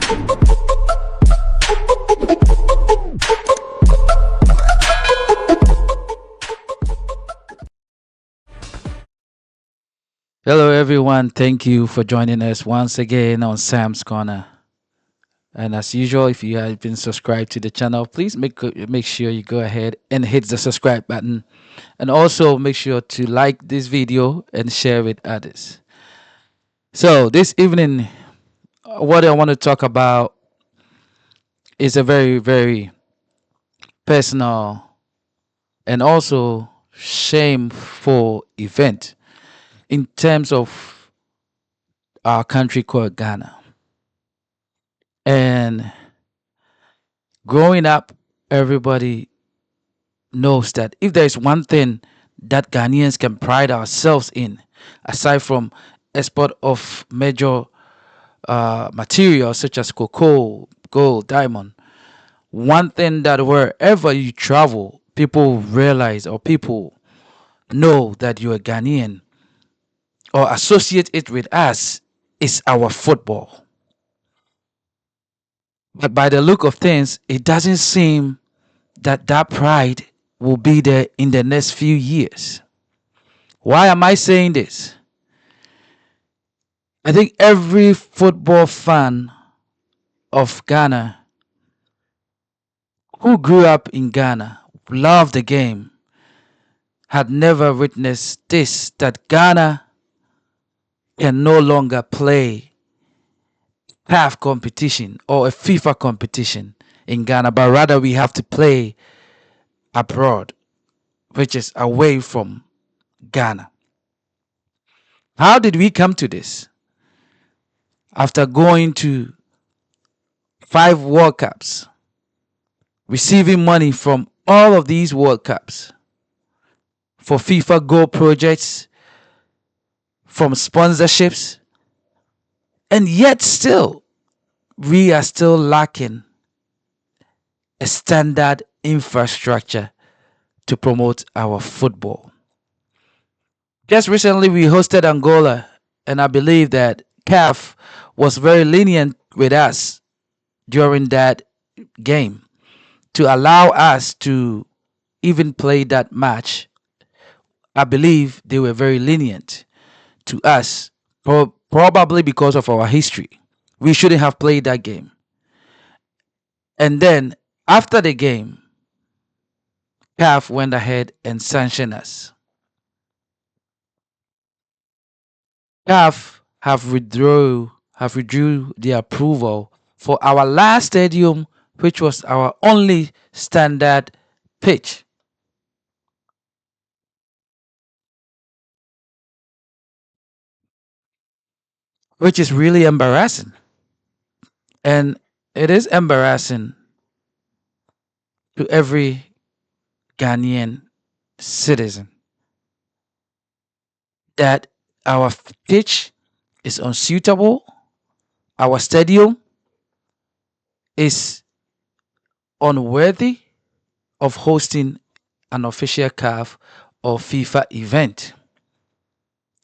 Hello, everyone. Thank you for joining us once again on Sam's Corner. And as usual, if you have been subscribed to the channel, please make sure you go ahead and hit the subscribe button, and also make sure to like this video and share with others. So this evening, what I want to talk about is a very personal and also shameful event in terms of our country called Ghana. And growing up, everybody knows that if there is one thing that Ghanaians can pride ourselves in, aside from export of major materials such as cocoa, gold, diamond, one thing that wherever you travel, people realize or people know that you're a Ghanaian or associate it with us is our football. But by the look of things, it doesn't seem that pride will be there in the next few years. Why am I saying this? I think every football fan of Ghana who grew up in Ghana, loved the game, had never witnessed this, that Ghana can no longer play CAF competition or a FIFA competition in Ghana, but rather we have to play abroad, which is away from Ghana. How did we come to this? After going to 5 World Cups, receiving money from all of these World Cups for FIFA Go projects, from sponsorships, and yet still, we are still lacking a standard infrastructure to promote our football. Just recently, we hosted Angola, and I believe that CAF was very lenient with us during that game to allow us to even play that match. I believe they were very lenient to us, probably because of our history. We shouldn't have played that game. And then after the game, CAF went ahead and sanctioned us. CAF have withdrew the approval for our last stadium, which was our only standard pitch. Which is really embarrassing. And it is embarrassing to every Ghanaian citizen that our pitch is unsuitable, our stadium is unworthy of hosting an official CAF or FIFA event.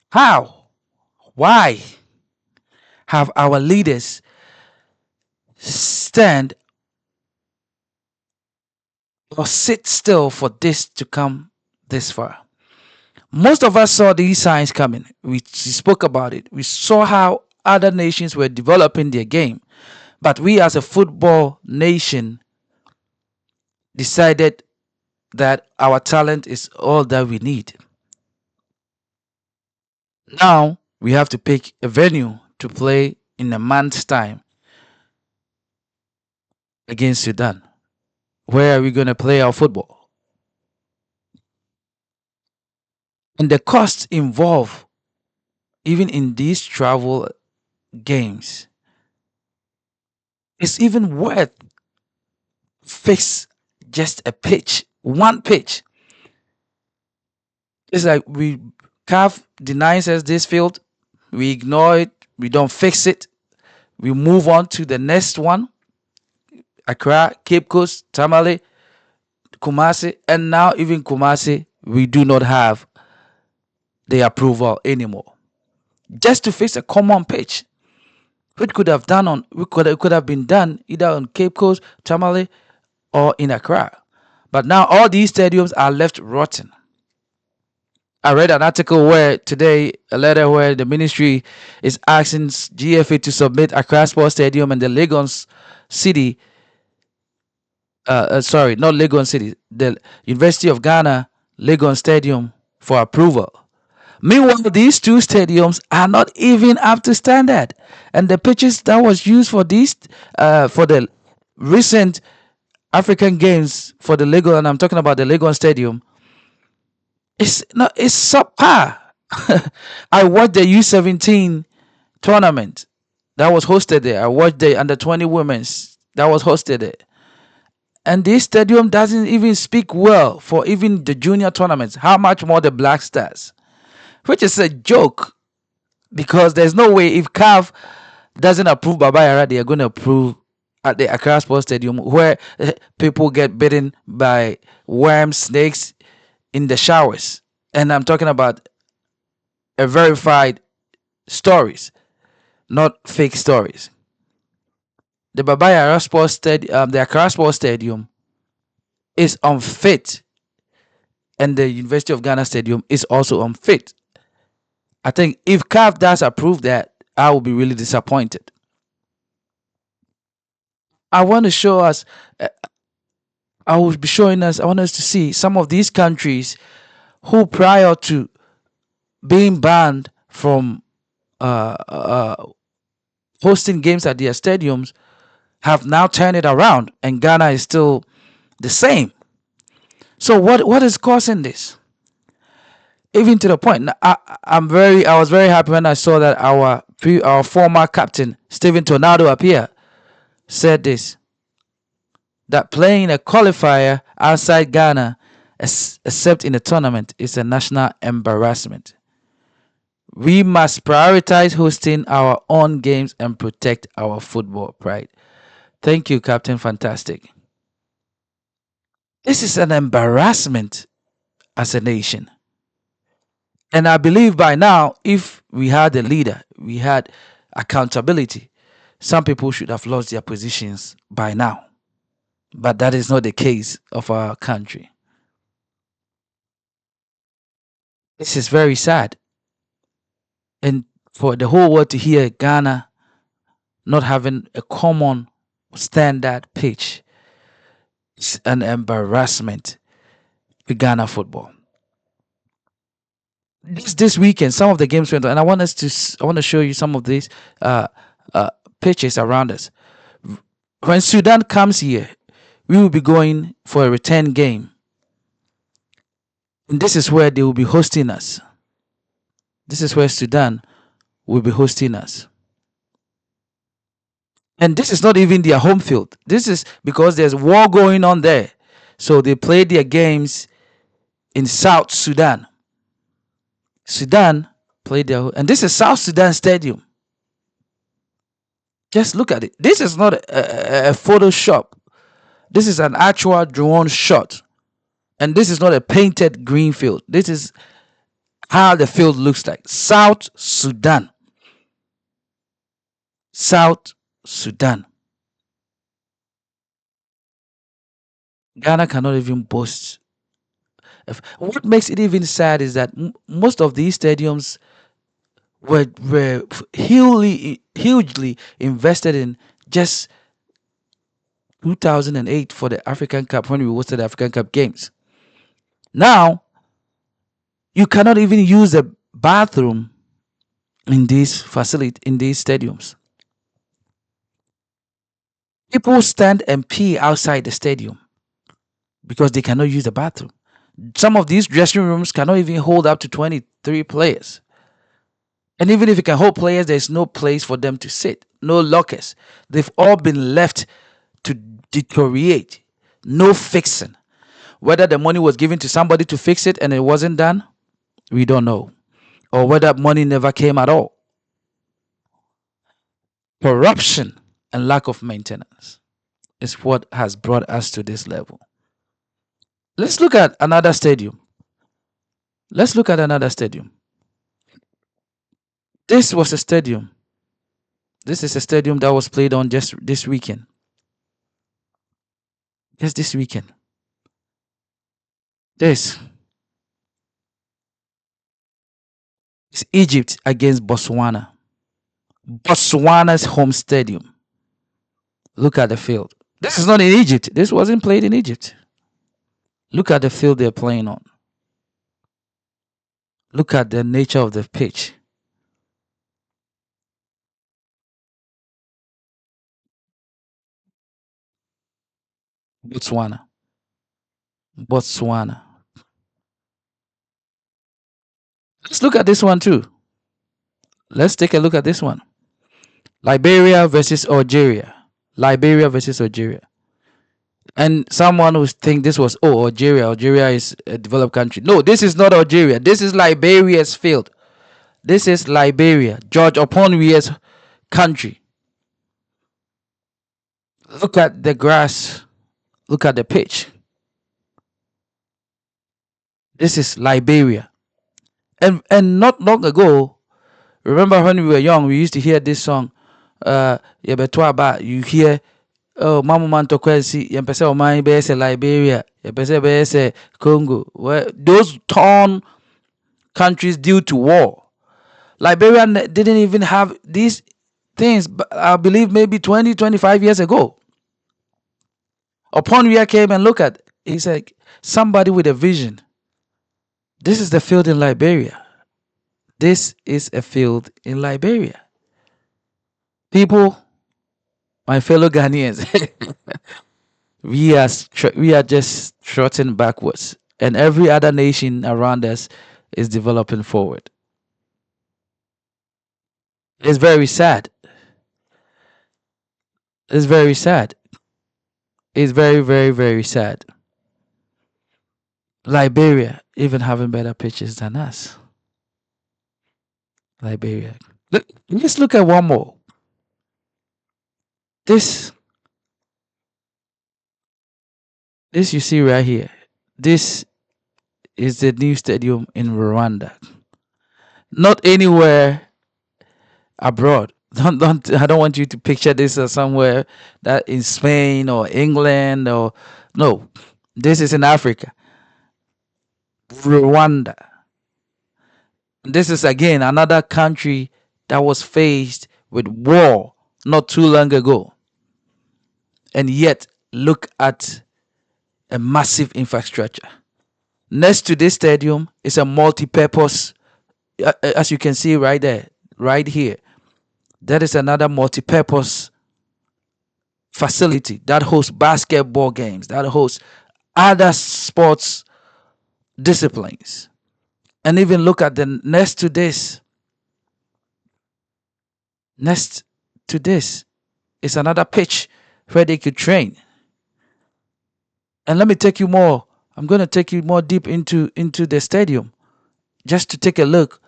How? Why have our leaders stand or sit still for this to come this far? Most of us saw these signs coming. We spoke about it. We saw how other nations were developing their game. But we as a football nation decided that our talent is all that we need. Now we have to pick a venue to play in a month's time against Sudan. Where are we going to play our football? And the costs involved, even in these travel games, is even worth fix just a pitch, one pitch. It's like we CAF denies us this field, we ignore it, we don't fix it, we move on to the next one. Accra, Cape Coast, Tamale, Kumasi, and now even Kumasi, we do not have the approval anymore. Just to fix a common pitch. which could have been done either on Cape Coast, Tamale, or in Accra. But now all these stadiums are left rotten. I read an article where today, a letter where the ministry is asking GFA to submit Accra Sports Stadium and the Lagos City, sorry, not Lagos City, the University of Ghana Lagos Stadium for approval. Meanwhile, these two stadiums are not even up to standard, and the pitches that was used for for the recent African Games for the Lagos, and I'm talking about the Lagos Stadium, it's subpar. I watched the U17 tournament that was hosted there. I watched the under 20 women's that was hosted there. And this stadium doesn't even speak well for even the junior tournaments. How much more the Black Stars? Which is a joke because there's no way if CAF doesn't approve Baba Yara, they are going to approve at the Accra Sports Stadium where people get bitten by worms, snakes in the showers. And I'm talking about a verified stories, not fake stories. The Baba Yara Sports Stadium, the Accra Sports Stadium is unfit, and the University of Ghana Stadium is also unfit. I think if CAF does approve that, I will be really disappointed. I want to show us, uh, I will be showing us, I want us to see some of these countries who, prior to being banned from hosting games at their stadiums, have now turned it around, and Ghana is still the same. So what is causing this? Even to the point, I was very happy when I saw that our former captain Steven Tornado appear said this, that playing a qualifier outside Ghana, except in a tournament, is a national embarrassment. We must prioritize hosting our own games and protect our football pride. Thank you, Captain Fantastic. This is an embarrassment as a nation. And I believe by now, if we had a leader, we had accountability, some people should have lost their positions by now. But that is not the case of our country. This is very sad. And for the whole world to hear Ghana not having a common standard pitch, it's an embarrassment to Ghana football. This weekend, some of the games went on, and I want to show you some of these uh, pitches around us. When Sudan comes here, we will be going for a return game, and this is where they will be hosting us. This is where Sudan will be hosting us. And this is not even their home field. This is because there's war going on there. So they play their games in South Sudan. Sudan played their, and this is South Sudan Stadium. Just look at it. This is not a Photoshop. This is an actual drone shot. And this is not a painted green field. This is how the field looks like. South Sudan. South Sudan. Ghana cannot even boast. What makes it even sad is that most of these stadiums were hugely invested in just 2008 for the African Cup, when we hosted the African Cup games. Now, you cannot even use a bathroom in these stadiums. People stand and pee outside the stadium because they cannot use the bathroom. Some of these dressing rooms cannot even hold up to 23 players. And even if you can hold players, there's no place for them to sit, no lockers. They've all been left to deteriorate, no fixing. Whether the money was given to somebody to fix it and it wasn't done, we don't know. Or whether money never came at all. Corruption and lack of maintenance is what has brought us to this level. Let's look at another stadium. Let's look at another stadium. This was a stadium This is a stadium that was played on just this weekend. Just this weekend. This is Egypt against Botswana. Botswana's home stadium. Look at the field. This is not in Egypt. This wasn't played in Egypt. Look at the field they're playing on. Look at the nature of the pitch. Botswana. Botswana. Let's look at this one too. Let's take a look at this one. Liberia versus Algeria. Liberia versus Algeria. And someone who think this was, oh, Algeria. Algeria is a developed country. No, this is not Algeria. This is Liberia's field. This is Liberia, George Oponwe's country. Look at the grass. Look at the pitch. This is Liberia. And not long ago, remember when we were young, we used to hear this song. You hear, oh, Mama Manto Kwesi, Yempese Omai Bese Liberia, Yempese Bese Congo. Well, those torn countries due to war. Liberia didn't even have these things, I believe maybe 20, 25 years ago. Oponwe came and look at, he said, somebody with a vision. This is the field in Liberia. This is a field in Liberia. People, my fellow Ghanaians, we are just trotting backwards, and every other nation around us is developing forward. It's very sad. It's very sad. It's very, very, very sad. Liberia even having better pitches than us. Liberia. Let's look at one more. This you see right here. This is the new stadium in Rwanda. Not anywhere abroad. I don't want you to picture this as somewhere that in Spain or England or no. This is in Africa. Rwanda. This is again another country that was faced with war not too long ago. And yet look at a massive infrastructure. Next to this stadium is a multi-purpose, as you can see right there, right here. That is another multi-purpose facility that hosts basketball games, that hosts other sports disciplines. And even look at the next to this. Next to this is another pitch where they could train. And let me take you more. I'm going to take you more deep into the stadium just to take a look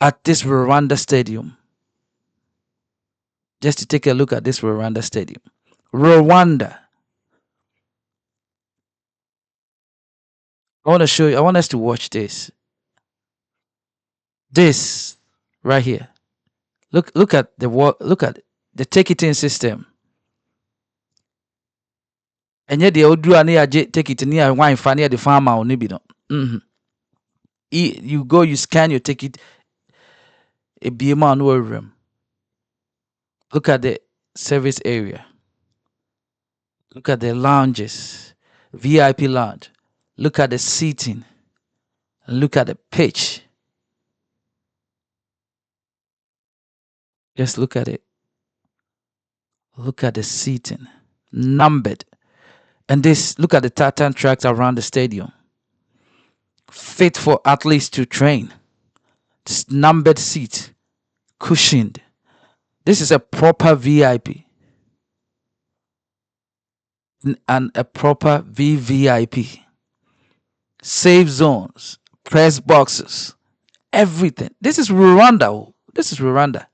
at this Rwanda stadium. Just to take a look at this Rwanda stadium. Rwanda. I want to show you. I want us to watch this. This right here. Look at the look at the ticketing system. And yet the old take it near wine funny at the farmer or nibido. You go, you scan your ticket. It be a man room. Look at the service area. Look at the lounges, VIP lounge. Look at the seating. Look at the pitch. Just look at it. Look at the seating. Numbered. And this, look at the tartan tracks around the stadium. Fit for athletes to train. This numbered seat. Cushioned. This is a proper VIP. And a proper VVIP. Safe zones. Press boxes. Everything. This is Rwanda. This is Rwanda.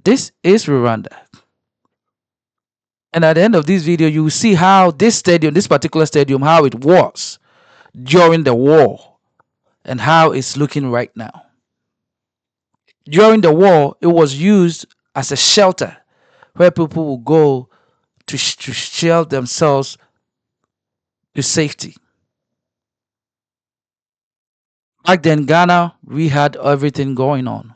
This is Rwanda. And at the end of this video, you will see how this stadium, this particular stadium, how it was during the war and how it's looking right now. During the war, it was used as a shelter where people will go to shield themselves to safety. Back then, Ghana, we had everything going on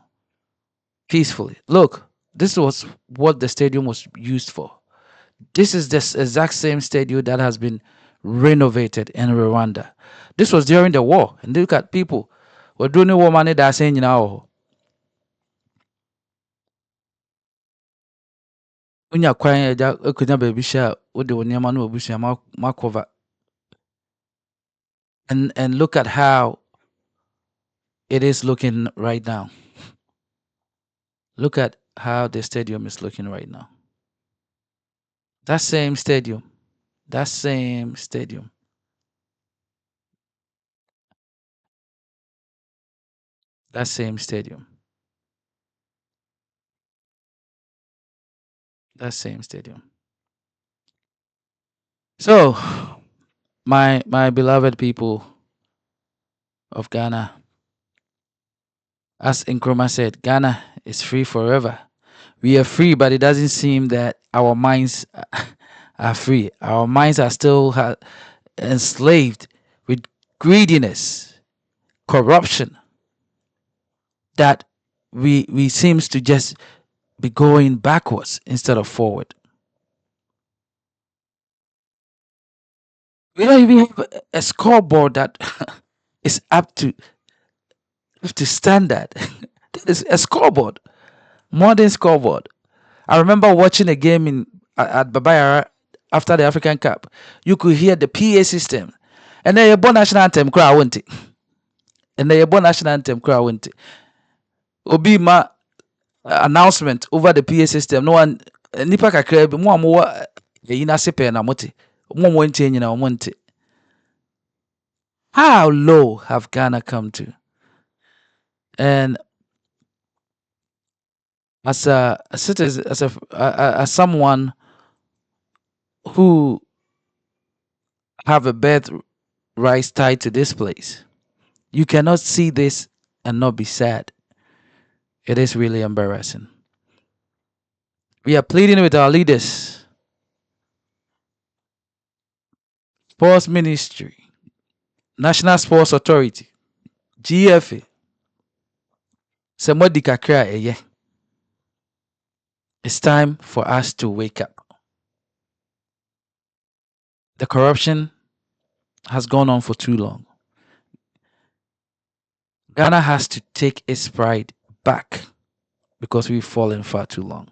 peacefully. Look, this was what the stadium was used for. This is the exact same stadium that has been renovated in Rwanda. This was during the war. And look at people. We're doing war money that's saying, you know, unya kwan eja ekunya baby share with the nyama no obusia ma cover and look at how it is looking right now. Look at how the stadium is looking right now. That same stadium, that same stadium, that same stadium, that same stadium. So, my beloved people of Ghana, as Nkrumah said, Ghana is free forever. We are free, but it doesn't seem that our minds are free. Our minds are still enslaved with greediness, corruption, that we seems to just be going backwards instead of forward. We don't even have a scoreboard that is up to standard. That is a scoreboard, modern scoreboard. I remember watching a game at Babaya after the African Cup. You could hear the PA system, and then your born national anthem crowd went it. And then your born national anthem crowd went it. Obi ma announcement over the PA system. No one nipa kakra bi mo amo eyi na sepe na mote. Mo ntie nyina mo ntie. How low have Ghana come to? And as a citizen, as someone who have a birthright tied to this place, you cannot see this and not be sad. It is really embarrassing. We are pleading with our leaders, sports ministry, National Sports Authority, GFA. Somebody kakra eye. It's time for us to wake up. The corruption has gone on for too long. Ghana has to take its pride back because we've fallen far too long.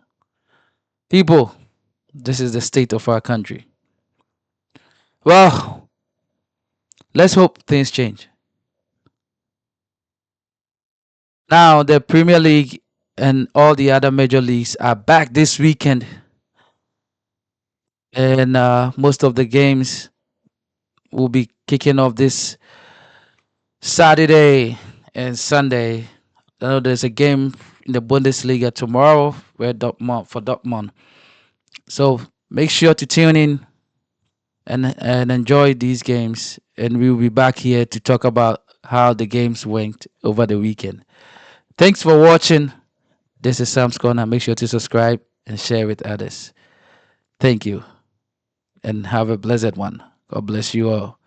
People, this is the state of our country. Well, let's hope things change. Now, the Premier League and all the other major leagues are back this weekend. And most of the games will be kicking off this Saturday and Sunday. I know there's a game in the Bundesliga tomorrow where Dortmund. So make sure to tune in and enjoy these games. And we'll be back here to talk about how the games went over the weekend. Thanks for watching. This is Sam's Corner. Make sure to subscribe and share with others. Thank you and have a blessed one. God bless you all.